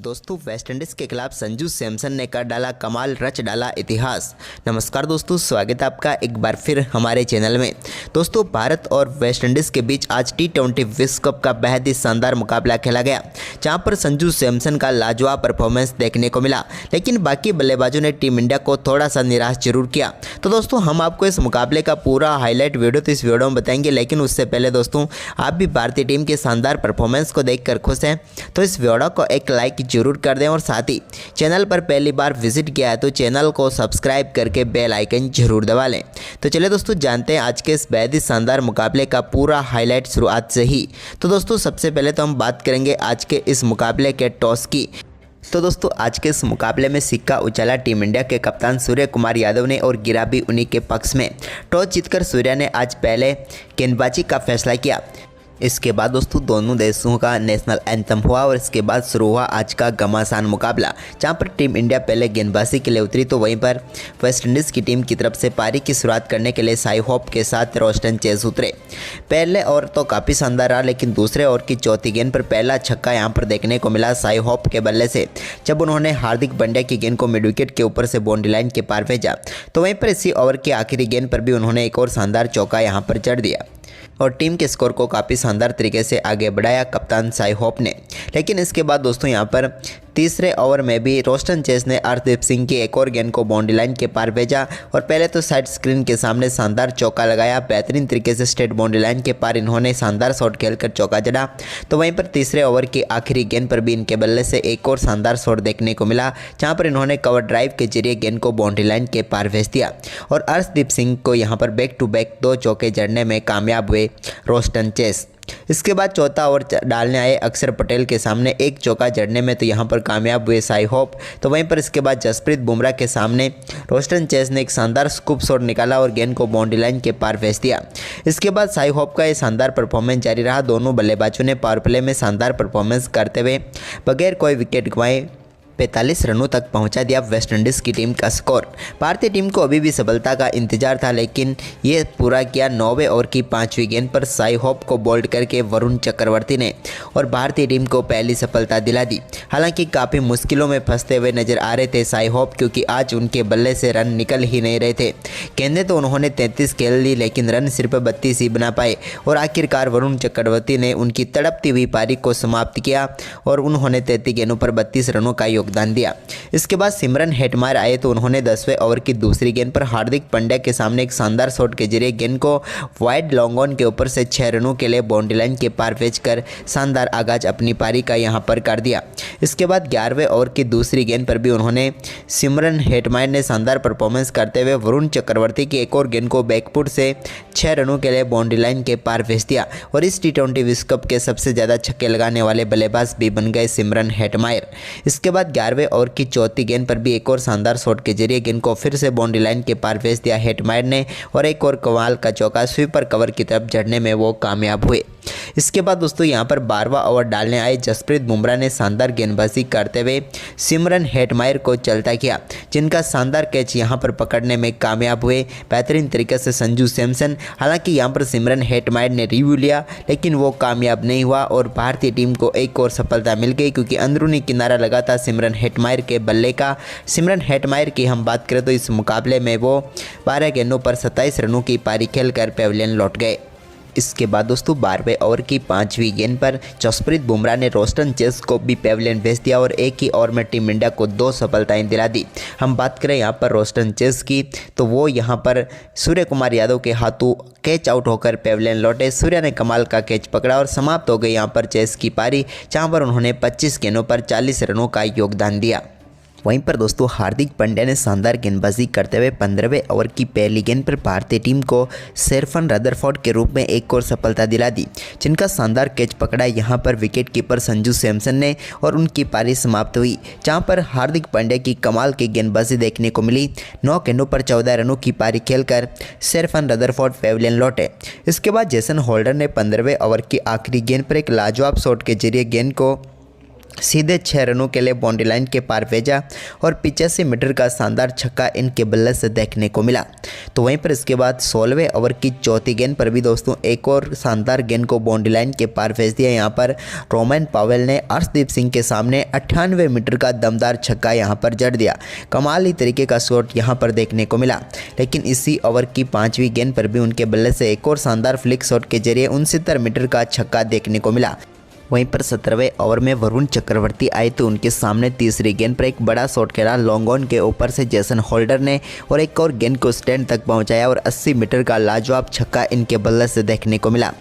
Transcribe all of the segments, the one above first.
दोस्तों वेस्टइंडीज़ के खिलाफ संजू सैमसन ने कर डाला कमाल, रच डाला इतिहास। नमस्कार दोस्तों, स्वागत है आपका एक बार फिर हमारे चैनल में। दोस्तों भारत और वेस्टइंडीज़ के बीच आज T20 विश्व कप का बेहद ही शानदार मुकाबला खेला गया, जहां पर संजू सैमसन का लाजवाब परफॉर्मेंस देखने को मिला, लेकिन बाकी बल्लेबाजों ने टीम इंडिया को थोड़ा सा निराश जरूर किया। तो दोस्तों हम आपको इस मुकाबले का पूरा हाईलाइट वीडियो तो इस वीडियो में बताएंगे, लेकिन उससे पहले दोस्तों आप भी भारतीय टीम के शानदार परफॉर्मेंस को देखकर खुश हैं तो इस वीडियो को एक लाइक जरूर कर दें और साथ ही चैनल पर पहली बार विजिट किया है तो चैनल को सब्सक्राइब करके बेल आइकन जरूर दबा लें। तो चलिए दोस्तों जानते हैं आज के इस बेहद ही शानदार मुकाबले का पूरा हाईलाइट शुरुआत से ही। तो दोस्तों सबसे पहले तो हम बात करेंगे आज के इस मुकाबले के टॉस की। तो दोस्तों आज के इस मुकाबले में सिक्का उछाला टीम इंडिया के कप्तान सूर्य कुमार यादव ने और गिरा भी उन्हीं के पक्ष में। टॉस जीतकर सूर्य ने आज पहले गेंदबाजी का फैसला किया। इसके बाद दोस्तों दोनों देशों का नेशनल एंथम हुआ और इसके बाद शुरू हुआ आज का घमासान मुकाबला, जहां पर टीम इंडिया पहले गेंदबाजी के लिए उतरी तो वहीं पर वेस्टइंडीज़ की टीम की तरफ से पारी की शुरुआत करने के लिए साई होप के साथ रोस्टन चेज उतरे। पहले ओवर तो काफ़ी शानदार रहा, लेकिन दूसरे ओवर की चौथी गेंद पर पहला छक्का यहां पर देखने को मिला साई होप के बल्ले से, जब उन्होंने हार्दिक पांड्या की गेंद को मिड विकेट के ऊपर से बाउंड्री लाइन के पार भेजा। तो वहीं पर इसी ओवर की आखिरी गेंद पर भी उन्होंने एक और शानदार चौका यहां पर जड़ दिया और टीम के स्कोर को काफ़ी शानदार तरीके से आगे बढ़ाया कप्तान साई होप ने। लेकिन इसके बाद दोस्तों यहां पर तीसरे ओवर में भी रोस्टन चेस ने अर्शदीप सिंह की एक और गेंद को बाउंड्री लाइन के पार भेजा और पहले तो साइड स्क्रीन के सामने शानदार चौका लगाया। बेहतरीन तरीके से स्ट्रेट बाउंड्री लाइन के पार इन्होंने शानदार शॉट खेलकर चौका जड़ा। तो वहीं पर तीसरे ओवर की आखिरी गेंद पर भी इनके बल्ले से एक और शानदार शॉट देखने को मिला, जहां पर इन्होंने कवर ड्राइव के जरिए गेंद को बाउंड्री लाइन के पार भेज दिया और अर्शदीप सिंह को यहां पर बैक टू बैक 2 चौके जड़ने में कामयाब हुए रोस्टन चेस। इसके बाद चौथा ओवर डालने आए अक्षर पटेल के सामने एक चौका जड़ने में तो यहां पर कामयाब हुए साई होप। तो वहीं पर इसके बाद जसप्रीत बुमराह के सामने रोस्टन चेस ने एक शानदार स्कूप शॉट निकाला और गेंद को बाउंड्री लाइन के पार भेज दिया। इसके बाद साई होप का ये शानदार परफॉर्मेंस जारी रहा। दोनों बल्लेबाजों ने पावर प्ले में शानदार परफॉर्मेंस करते हुए बगैर कोई विकेट गंवाए 45 रनों तक पहुंचा दिया वेस्टइंडीज़ की टीम का स्कोर। भारतीय टीम को अभी भी सफलता का इंतजार था, लेकिन ये पूरा किया 9वें ओवर की 5वीं गेंद पर साई होप को बोल्ड करके वरुण चक्रवर्ती ने और भारतीय टीम को पहली सफलता दिला दी। हालांकि काफ़ी मुश्किलों में फंसते हुए नजर आ रहे थे साई होप, क्योंकि आज उनके बल्ले से रन निकल ही नहीं रहे थे। गेंदें तो उन्होंने 33 खेल ली, लेकिन रन सिर्फ 32 ही बना पाए और आखिरकार वरुण चक्रवर्ती ने उनकी तड़पती हुई पारी को समाप्त किया और उन्होंने 33 गेंदों पर 32 रनों का योगदान दिया। इसके बाद सिमरन हेटमायर आए तो उन्होंने 10वें ओवर की दूसरी गेंद पर हार्दिक पांड्या के सामने एक शानदार शॉट के जरिए गेंद को वाइड लॉन्ग ऑन के ऊपर से 6 रनों के लिए बाउंड्री लाइन के पार भेजकर शानदार आगाज अपनी पारी का यहां पर कर दिया। इसके बाद 11वें ओवर की दूसरी गेंद पर भी उन्होंने सिमरन हेटमायर ने शानदार परफॉर्मेंस करते हुए वरुण चक्रवर्ती की एक और गेंद को बैकफुट से 6 रनों के लिए बाउंड्री लाइन के पार भेज दिया और इस T20 विश्व कप के सबसे ज़्यादा छक्के लगाने वाले बल्लेबाज भी बन गए सिमरन हेटमायर। इसके बाद 11वें ओवर की चौथी गेंद पर भी एक और शानदार शॉट के जरिए गेंद को फिर से बाउंड्री लाइन के पार भेज दिया हेटमायर ने और एक और कमाल का चौका स्वीपर कवर की तरफ जड़ने में वो कामयाब हुए। इसके बाद दोस्तों यहां पर 12वां ओवर डालने आए जसप्रीत बुमराह ने शानदार गेंदबाजी करते हुए सिमरन हेटमायर को चलता किया, जिनका शानदार कैच यहां पर पकड़ने में कामयाब हुए बेहतरीन तरीके से संजू सैमसन। हालांकि यहां पर सिमरन हेटमायर ने रिव्यू लिया, लेकिन वो कामयाब नहीं हुआ और भारतीय टीम को एक और सफलता मिल गई, क्योंकि अंदरूनी किनारा लगा था सिमरन हेटमायर के बल्ले का। सिमरन हेटमायर की हम बात करें तो इस मुकाबले में वो 12 गेंदों पर 27 रनों की पारी खेलकर पेविलियन लौट गए। इसके बाद दोस्तों 12वें ओवर की 5वीं गेंद पर जसप्रीत बुमराह ने रोस्टन चेस को भी पेविलियन भेज दिया और एक ही ओवर में टीम इंडिया को 2 सफलताएं दिला दी। हम बात करें यहां पर रोस्टन चेस की तो वो यहां पर सूर्य कुमार यादव के हाथों कैच आउट होकर पेविलियन लौटे। सूर्य ने कमाल का कैच पकड़ा और समाप्त हो गई यहां पर चेस की पारी, जहां पर उन्होंने 25 गेंदों पर 40 रनों का योगदान दिया। वहीं पर दोस्तों हार्दिक पांड्या ने शानदार गेंदबाजी करते हुए 15वें ओवर की पहली गेंद पर भारतीय टीम को शेरफन रदरफोर्ड के रूप में एक और सफलता दिला दी, जिनका शानदार कैच पकड़ा यहां पर विकेट कीपर संजू सैमसन ने और उनकी पारी समाप्त हुई, जहां पर हार्दिक पांड्या की कमाल की गेंदबाजी देखने को मिली। 9 गेंदों पर 14 रनों की पारी खेलकर शेरफन रदरफोर्ड पेविलियन लौटे। इसके बाद जेसन होल्डर ने 15वें ओवर की आखिरी गेंद पर एक लाजवाब शॉट के जरिए गेंद को सीधे 6 रनों के लिए बाउंड्री लाइन के पार भेजा और 85 मीटर का शानदार छक्का इनके बल्ले से देखने को मिला। तो वहीं पर इसके बाद 16वें ओवर की चौथी गेंद पर भी दोस्तों एक और शानदार गेंद को बाउंड्री लाइन के पार भेज दिया। यहाँ पर रोमन पावेल ने अर्शदीप सिंह के सामने 98 मीटर का दमदार छक्का यहाँ पर जड़ दिया। कमाली तरीके का शॉट यहाँ पर देखने को मिला। लेकिन इसी ओवर की 5वीं गेंद पर भी उनके बल्ले से एक और शानदार फ्लिक शॉट के जरिए 69 मीटर का छक्का देखने को मिला। वहीं पर 17वें ओवर में वरुण चक्रवर्ती आए तो उनके सामने तीसरी गेंद पर एक बड़ा शॉट खेला लॉन्ग ऑन के ऊपर से जेसन होल्डर ने और एक और गेंद को स्टैंड तक पहुंचाया और 80 मीटर का लाजवाब छक्का इनके बल्ले से देखने को मिला।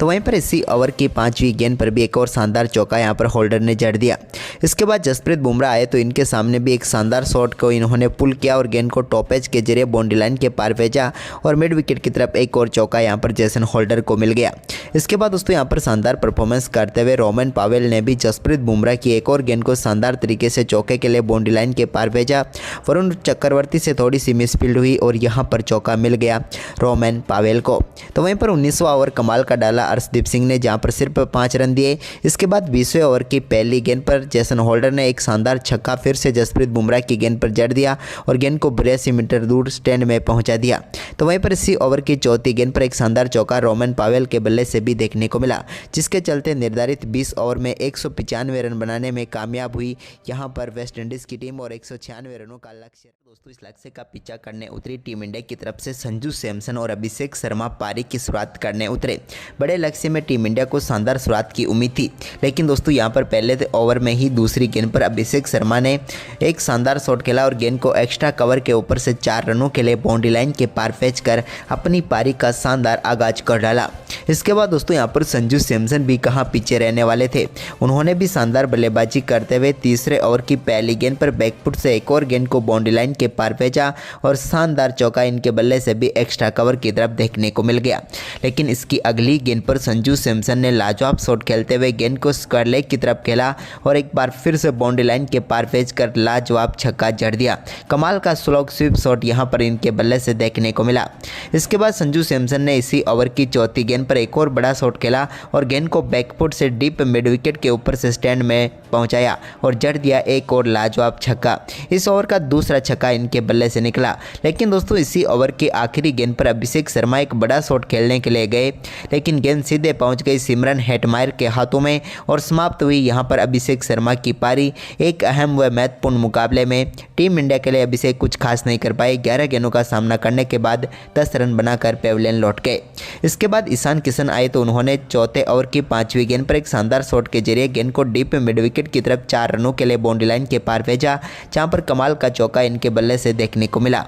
तो वहीं पर इसी ओवर की 5वीं गेंद पर भी एक और शानदार चौका यहां पर होल्डर ने जड़ दिया। इसके बाद जसप्रीत बुमराह आए तो इनके सामने भी एक शानदार शॉट को इन्होंने पुल किया और गेंद को टॉपेज के जरिए बाउंड्री लाइन के पार भेजा और मिड विकेट की तरफ एक और चौका यहाँ पर जेसन होल्डर को मिल गया। इसके बाद दोस्तों यहाँ पर शानदार परफॉर्मेंस करते हुए रोमन पावेल ने भी जसप्रीत बुमराह की एक और गेंद को शानदार तरीके से चौके के लिए बाउंड्री लाइन के पार भेजा। वरुण चक्रवर्ती से थोड़ी सी मिसफील्ड हुई और यहां पर चौका मिल गया रोमन पावेल को। तो वहीं पर 19वां ओवर कमाल का डाला अर्शदीप सिंह ने, जहां पर सिर्फ 5 रन दिए। इसके बाद 20वें ओवर की पहली गेंद पर जेसन होल्डर ने एक शानदार छक्का फिर से जसप्रीत बुमराह की गेंद पर जड़ दिया और गेंद को 82 मीटर दूर स्टैंड में पहुंचा दिया। तो वहीं पर इसी ओवर की चौथी गेंद पर एक शानदार चौका रोमन पावेल के बल्ले से भी देखने को मिला, जिसके चलते निर्धारित 20 ओवर में 195 रन बनाने में कामयाब हुई यहां पर वेस्ट इंडीज की टीम और 196 रनों का लक्ष्य। दोस्तों इस लक्ष्य का पीछा करने उतरी टीम इंडिया की तरफ से संजू सैमसन और अभिषेक शर्मा पारी की शुरुआत करने उतरे। बड़े लक्ष्य में टीम इंडिया को शानदार शुरुआत की उम्मीद थी, लेकिन दोस्तों यहां पर पहले ओवर में ही दूसरी गेंद पर अभिषेक शर्मा ने एक शानदार शॉट खेला और गेंद को एक्स्ट्रा कवर के ऊपर से 4 रनों के लिए बाउंड्री लाइन के पार फेंच कर अपनी पारी का शानदार आगाज कर डाला। इसके बाद दोस्तों यहाँ पर संजू सैमसन भी कहां पीछे रहने वाले थे। उन्होंने भी शानदार बल्लेबाजी करते हुए तीसरे ओवर की पहली गेंद पर बैकफुट से एक और गेंद को बाउंड्री लाइन के पार भेजा और शानदार चौका इनके बल्ले से भी एक्स्ट्रा कवर की तरफ देखने को मिल गया। लेकिन इसकी अगली गेंद पर संजू सैमसन ने लाजवाब शॉट खेलते हुए गेंद को स्क्वायर लेग की तरफ खेला और एक बार फिर से बाउंड्री लाइन के पार भेज कर लाजवाब छक्का जड़ दिया। कमाल का स्लोग स्वीप शॉट यहां पर इनके बल्ले से देखने को मिला। इसके बाद संजू सैमसन ने इसी ओवर की चौथी गेंद पर एक और बड़ा शॉट खेला और गेंद को बैकफुट से डीप मिड विकेट के ऊपर से स्टैंड में पहुंचाया और जड़ दिया एक और लाजवाब छक्का। इस ओवर का दूसरा छक्का इनके बल्ले से निकला। लेकिन दोस्तों इसी ओवर की आखिरी गेंद पर अभिषेक शर्मा एक बड़ा शॉट खेलने के लिए गए, लेकिन गेंद सीधे पहुंच गई सिमरन हेटमायर के हाथों में और समाप्त हुई यहां पर अभिषेक शर्मा की पारी। एक अहम व महत्वपूर्ण मुकाबले में टीम इंडिया के लिए अभिषेक कुछ खास नहीं कर पाए। 11 गेंदों का सामना करने के बाद 10 रन बनाकर पेविलियन लौट गए। इसके बाद ईशान किशन आए तो उन्होंने चौथे ओवर की 5वीं गेंद पर एक शानदार शॉट के जरिए गेंद को डीप मिड विकेट की तरफ 4 रनों के लिए बाउंड्री लाइन के पार भेजा, जहां पर कमाल का चौका इनके बल्ले से देखने को मिला।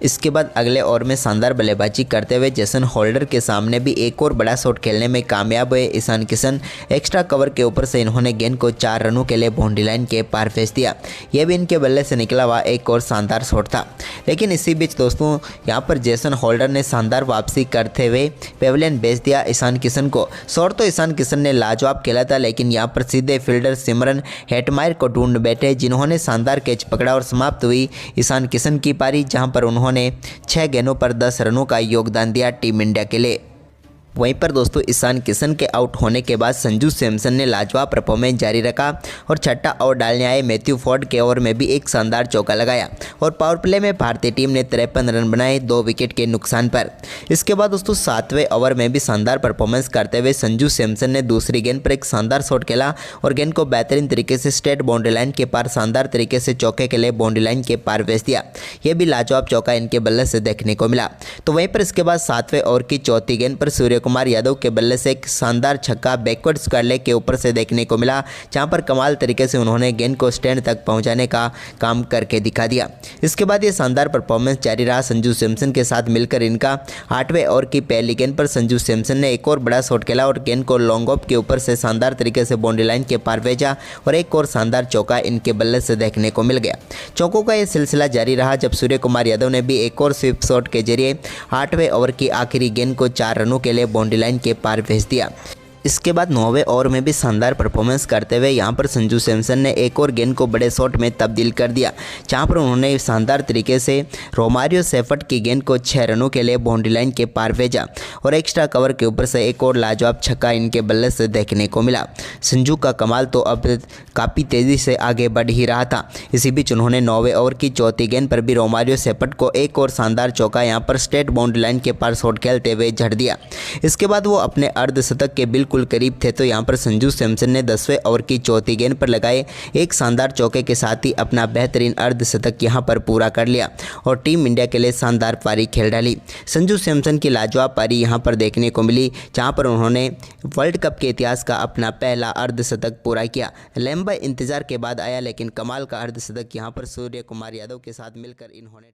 इसके बाद अगले ओवर में शानदार बल्लेबाजी करते हुए जेसन होल्डर के सामने भी एक और बड़ा शॉट खेलने में कामयाब हुए ईशान किशन। एक्स्ट्रा कवर के ऊपर से इन्होंने गेंद को 4 रनों के लिए बाउंड्री लाइन के पार भेज दिया। यह भी इनके बल्ले से निकला हुआ एक और शानदार शॉट था। लेकिन इसी बीच दोस्तों यहाँ पर जेसन होल्डर ने शानदार वापसी करते हुए पेविलियन भेज दिया ईशान किशन को। शॉट तो ईशान किशन ने लाजवाब खेला था, लेकिन यहाँ पर सीधे फील्डर सिमरन हेटमायर को ढूंढ बैठे, जिन्होंने शानदार कैच पकड़ा और समाप्त हुई ईशान किशन की पारी, जहाँ पर उन्होंने 6 गेंदों पर 10 रनों का योगदान दिया टीम इंडिया के लिए। वहीं पर दोस्तों ईशान किशन के आउट होने के बाद संजू सैमसन ने लाजवाब परफॉर्मेंस जारी रखा और छठा ओवर डालने आए मैथ्यू फोर्ड के ओवर में भी एक शानदार चौका लगाया और पावर प्ले में भारतीय टीम ने 53 रन बनाए 2 विकेट के नुकसान पर। इसके बाद दोस्तों 7वें ओवर में भी शानदार परफॉर्मेंस करते हुए संजू सैमसन ने दूसरी गेंद पर एक शानदार शॉट खेला और गेंद को बेहतरीन तरीके से स्ट्रेट बाउंड्री लाइन के पार शानदार तरीके से चौके के लिए बाउंड्री लाइन के पार भेज दिया। यह भी लाजवाब चौका इनके बल्ले से देखने को मिला। तो वहीं पर इसके बाद 7वें ओवर की चौथी गेंद पर सूर्य कुमार यादव के बल्ले से एक शानदार छक्का बैकवर्ड स्क्वायर लेग के ऊपर से देखने को मिला, जहां पर कमाल तरीके से उन्होंने गेंद को स्टैंड तक पहुंचाने का काम करके दिखा दिया। इसके बाद ये शानदार परफॉर्मेंस जारी रहा संजू सैमसन के साथ मिलकर। इनका 8वें ओवर की पहली गेंद पर संजू सैमसन ने एक और बड़ा शॉट खेला और गेंद को लॉन्ग ऑफ के ऊपर से शानदार तरीके से बाउंड्री लाइन के पार भेजा और एक और शानदार चौका इनके बल्ले से देखने को मिल गया। चौकों का यह सिलसिला जारी रहा जब सूर्य कुमार यादव ने भी एक और स्वीप शॉट के जरिए 8वें ओवर की आखिरी गेंद को 4 रनों के लिए बाउंड्री लाइन के पार भेज दिया। इसके बाद 9वें ओवर में भी शानदार परफॉर्मेंस करते हुए यहाँ पर संजू सैमसन ने एक और गेंद को बड़े शॉट में तब्दील कर दिया, जहाँ पर उन्होंने शानदार तरीके से रोमारियो सेफर्ट की गेंद को 6 रनों के लिए बाउंड्री लाइन के पार भेजा और एक्स्ट्रा कवर के ऊपर से एक और लाजवाब छक्का इनके बल्ले से देखने को मिला। संजू का कमाल तो अब काफ़ी तेज़ी से आगे बढ़ ही रहा था। इसी बीच उन्होंने 9वें ओवर की चौथी गेंद पर भी रोमारियो सेफर्ट को एक और शानदार चौका यहाँ पर स्ट्रेट बाउंड्री लाइन के पार शॉट खेलते हुए झड़ दिया। इसके बाद वो अपने अर्धशतक के बिल्कुल करीब थे, तो यहाँ पर संजू सैमसन ने 10वें ओवर की चौथी गेंद पर लगाए एक शानदार चौके के साथ ही अपना बेहतरीन अर्धशतक यहाँ पर पूरा कर लिया और टीम इंडिया के लिए शानदार पारी खेल डाली। संजू सैमसन की लाजवाब पारी यहाँ पर देखने को मिली, जहाँ पर उन्होंने वर्ल्ड कप के इतिहास का अपना पहला अर्धशतक पूरा किया। लंबे इंतजार के बाद आया, लेकिन कमाल का अर्धशतक यहाँ पर सूर्य कुमार यादव के साथ मिलकर इन्होंने